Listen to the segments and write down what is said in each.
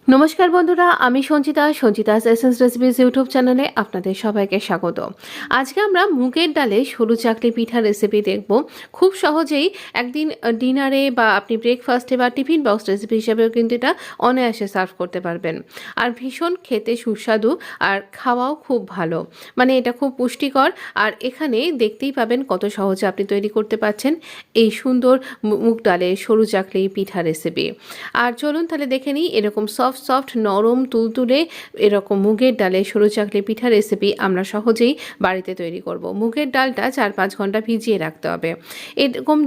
নমস্কার বন্ধুরা, আমি সঞ্চিতাস এসেন্স রেসিপিস ইউটিউব চ্যানেলে আপনাদের সবাইকে স্বাগত। আজকে আমরা মুগের ডালে সরু চাকলি পিঠা রেসিপি দেখব। খুব সহজেই একদিন ডিনারে বা আপনি ব্রেকফাস্টে বা টিফিন বক্স রেসিপি হিসেবেও কিন্তু এটা অনায়াসে সার্ভ করতে পারবেন। আর ভীষণ খেতে সুস্বাদু আর খাওয়াও খুব ভালো, মানে এটা খুব পুষ্টিকর। আর এখানে দেখতেই পাবেন কত সহজে আপনি তৈরি করতে পারছেন এই সুন্দর মুগ ডালের সরু চাকলি পিঠা রেসিপি। আর চলুন তাহলে দেখে নিই এরকম সফট নরম তুলতুলে এরকম মুগের ডালে সরু চাকলি পিঠা রেসিপি আমরা সহজেই বাড়িতে তৈরি করব। মুগের ডালটা 4-5 ঘন্টা ভিজিয়ে রাখতে হবে। এরকম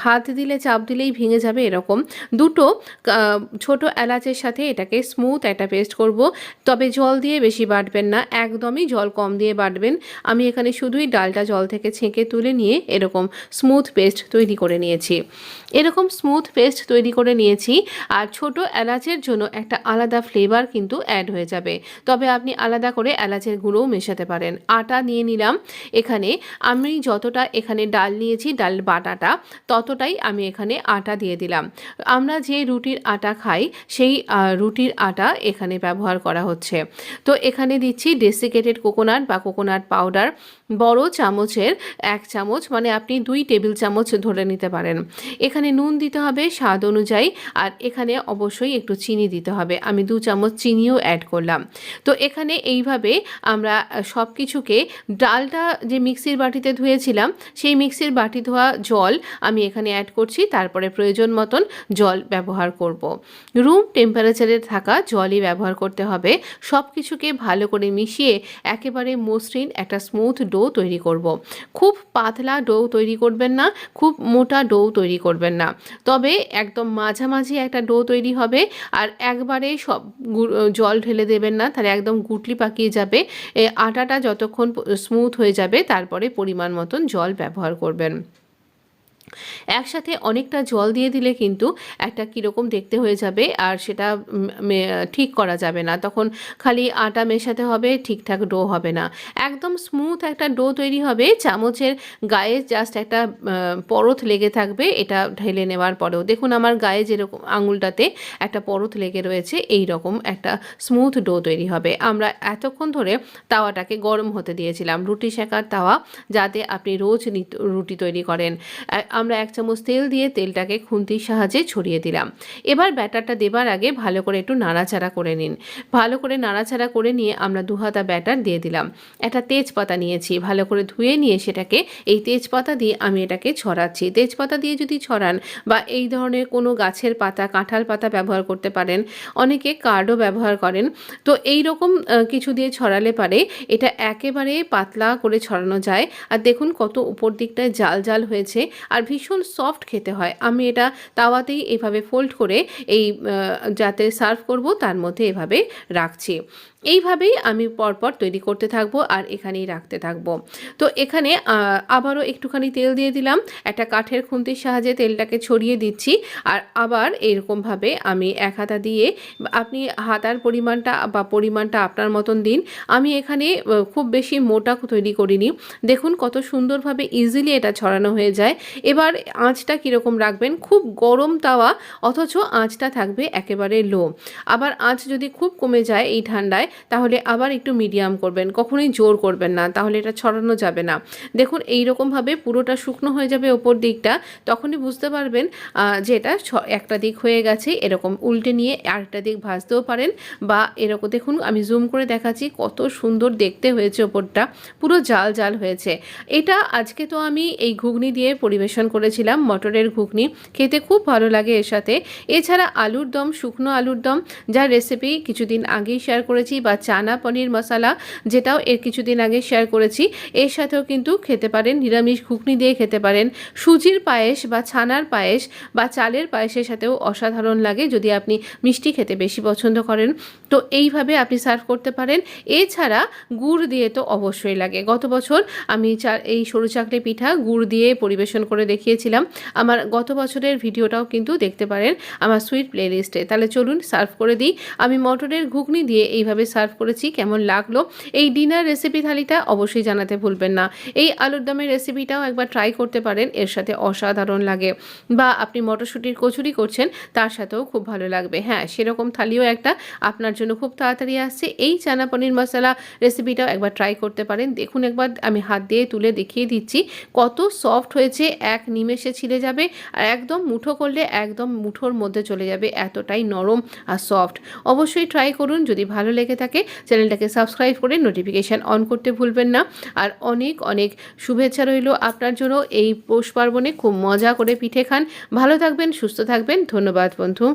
হাত দিলে চাপ দিলেই ভেঙে যাবে এরকম দুটো ছোট এলাচের সাথে এটাকে স্মুথ একটা পেস্ট করব। তবে জল দিয়ে বেশি বাটবেন না, একদমই জল কম দিয়ে বাটবেন। আমি এখানে শুধুই ডালটা জল থেকে ছেঁকে তুলে নিয়ে এরকম স্মুথ পেস্ট তৈরি করে নিয়েছি। এরকম স্মুথ পেস্ট তৈরি করে নিয়েছি। আর ছোট এলাচের জন্য একটা আলাদা ফ্লেভার কিন্তু অ্যাড হয়ে যাবে, তবে আপনি আলাদা করে এলাচের গুঁড়োও মেশাতে পারেন। আটা নিয়ে নিলাম এখানে, আমি যতটা এখানে ডাল নিয়েছি ডাল বাটাটা ততটাই আমি এখানে আটা দিয়ে দিলাম। আমরা যে রুটির আটা খাই সেই রুটির আটা এখানে ব্যবহার করা হচ্ছে। তো এখানে দিচ্ছি ডেসিকেটেড কোকোনাট বা কোকোনাট পাউডার, বড় চামচের 1 চামচ, মানে আপনি 2 টেবিল চামচ ধরে নিতে পারেন। এখানে নুন দিতে হবে স্বাদ অনুযায়ী, আর এখানে অবশ্যই একটু চিনি দিতে হবে। আমি 2 চামচ চিনিও অ্যাড করলাম। তো এখানে এইভাবে আমরা সব কিছুকে, ডালটা যে মিক্সির বাটিতে ধুয়েছিলাম সেই মিক্সির বাটি ধোয়া জল আমি এখানে অ্যাড করছি, তারপরে প্রয়োজন মতন জল ব্যবহার করব। রুম টেম্পারেচারে থাকা জলই ব্যবহার করতে হবে। সব কিছুকে ভালো করে মিশিয়ে একেবারে মসৃণ একটা স্মুথ ডো তৈরি করব। খুব পাতলা ডো তৈরি করবেন না, খুব মোটা ডো তৈরি করবেন না, তবে একদম মাঝামাঝি একটা ডো তৈরি হবে। আর একবারে সব জল ঢেলে দেবেন না, তাহলে একদম গুটলি পাকিয়ে যাবে। আটাটা যতক্ষণ স্মুথ হয়ে যাবে তারপরে পরিমাণ মতন জল ব্যবহার করবেন। একসাথে অনেকটা জল দিয়ে দিলে কিন্তু একটা কীরকম দেখতে হয়ে যাবে, আর সেটা ঠিক করা যাবে না। তখন খালি আটা মেশাতে হবে, ঠিকঠাক ডো হবে না। একদম স্মুথ একটা ডো তৈরি হবে, চামচের গায়ে জাস্ট একটা পরত লেগে থাকবে। এটা ঢেলে নেওয়ার পরেও দেখুন আমার গায়ে যেরকম আঙুলটাতে একটা পরত লেগে রয়েছে, এই রকম একটা স্মুথ ডো তৈরি হবে। আমরা এতক্ষণ ধরে তাওয়াটাকে গরম হতে দিয়েছিলাম, রুটি সেকার তাওয়া, যাতে আপনি রোজ রুটি তৈরি করেন। আমরা 1 চামচ তেল দিয়ে তেলটাকে খুন্তির সাহায্যে ছড়িয়ে দিলাম। এবার ব্যাটারটা দেবার আগে ভালো করে একটু নাড়াচাড়া করে নিন। ভালো করে নাড়াচাড়া করে নিয়ে আমরা 2 হাতা ব্যাটার দিয়ে দিলাম। একটা তেজপাতা নিয়েছি, ভালো করে ধুয়ে নিয়ে সেটাকে এই তেজপাতা দিয়ে আমি এটাকে ছড়াচ্ছি। তেজপাতা দিয়ে যদি ছড়ান বা এই ধরনের কোনো গাছের পাতা, কাঁঠাল পাতা ব্যবহার করতে পারেন, অনেকে কার্ডও ব্যবহার করেন। তো এই রকম কিছু দিয়ে ছড়ালে পারে এটা একেবারে পাতলা করে ছড়ানো যায়। আর দেখুন কত উপর দিকটায় জাল জাল হয়েছে, আর ভীষণ সফট খেতে হয়। আমি এটা তাওয়াতেই এভাবে ফোল্ড করে এই যাতে সার্ভ করব তার মধ্যে এভাবে রাখছি। এইভাবেই আমি পরপর তৈরি করতে থাকবো আর এখানেই রাখতে থাকবো। তো এখানে আবারও একটুখানি তেল দিয়ে দিলাম, একটা কাঠের খুন্তির সাহায্যে তেলটাকে ছড়িয়ে দিচ্ছি। আর আবার এরকমভাবে আমি 1 হাতা দিয়ে, আপনি হাতার পরিমাণটা আপনার মতন দিন। আমি এখানে খুব বেশি মোটা তৈরি করিনি। দেখুন কত সুন্দরভাবে ইজিলি এটা ছড়ানো হয়ে যায়। এবার আঁচটা কীরকম রাখবেন, খুব গরম তাওয়া অথচ আঁচটা থাকবে একেবারে লো। আবার আঁচ যদি খুব কমে যায় এই ঠান্ডায়, তাহলে আবার একটু মিডিয়াম করবেন, কখনোই জোর করবেন না, তাহলে এটা ছড়ানো যাবে না। দেখুন এইরকমভাবে পুরোটা শুকনো হয়ে যাবে ওপর দিকটা, তখনই বুঝতে পারবেন যে এটা একটা দিক হয়ে গেছে। এরকম উল্টে নিয়ে আরেকটা দিক ভাজতেও পারেন, বা এরকম দেখুন আমি জুম করে দেখাচ্ছি কত সুন্দর দেখতে হয়েছে, ওপরটা পুরো জাল জাল হয়েছে। এটা আজকে তো আমি এই ঘুগনি দিয়ে পরিবেশন করেছিলাম, মটরের ঘুগনি, খেতে খুব ভালো লাগে এর সাথে। এছাড়া আলুর দম, শুকনো আলুর দম, যার রেসিপি কিছুদিন আগেই শেয়ার করেছি, বা চানা পনির মশলা, যেটাও এর কিছুদিন আগে শেয়ার করেছি, এর সাথেও কিন্তু খেতে পারেন। নিরামিষ ঘুগনি দিয়ে খেতে পারেন। সুজির পায়েস বা ছানার পায়েস বা চালের পায়েসের সাথেও অসাধারণ লাগে, যদি আপনি মিষ্টি খেতে বেশি পছন্দ করেন। তো এইভাবে আপনি সার্ভ করতে পারেন। এছাড়া গুড় দিয়ে তো অবশ্যই লাগে। গত বছর আমি এই সরু চাকলি পিঠা গুড় দিয়ে পরিবেশন করে দেখিয়েছিলাম। আমার গত বছরের ভিডিওটাও কিন্তু দেখতে পারেন আমার সুইট প্লেলিস্টে। তাহলে চলুন সার্ভ করে দিই। আমি মটরের ঘুগনি দিয়ে এইভাবে সার্ভ করেছি, কেমন লাগলো এই ডিনার রেসিপি থালিটা অবশ্যই জানাতে ভুলবেন না। এই আলুর দমের রেসিপিটাও একবার ট্রাই করতে পারেন, এর সাথে অসাধারণ লাগে। বা আপনি মটরশুঁটির কচুরি করছেন, তার সাথেও খুব ভালো লাগবে। হ্যাঁ, সেরকম থালিও একটা আপনার জন্য খুব তাড়াতাড়ি আসছে। এই চানা পনির মশলা রেসিপিটাও একবার ট্রাই করতে পারেন। দেখুন, একবার আমি হাত দিয়ে তুলে দেখিয়ে দিচ্ছি কত সফট হয়েছে, এক নিমেষে ছিঁড়ে যাবে আর একদম মুঠো করলে একদম মুঠোর মধ্যে চলে যাবে, এতটাই নরম আর সফট। অবশ্যই ট্রাই করুন। যদি ভালো লেগে থাকে চ্যানেলটাকে সাবস্ক্রাইব করে নোটিফিকেশান অন করতে ভুলবেন না। আর অনেক অনেক শুভেচ্ছা রইল আপনার জন্য। এই পৌষ পার্বণে খুব মজা করে পিঠে খান। ভালো থাকবেন, সুস্থ থাকবেন। ধন্যবাদ বন্ধু।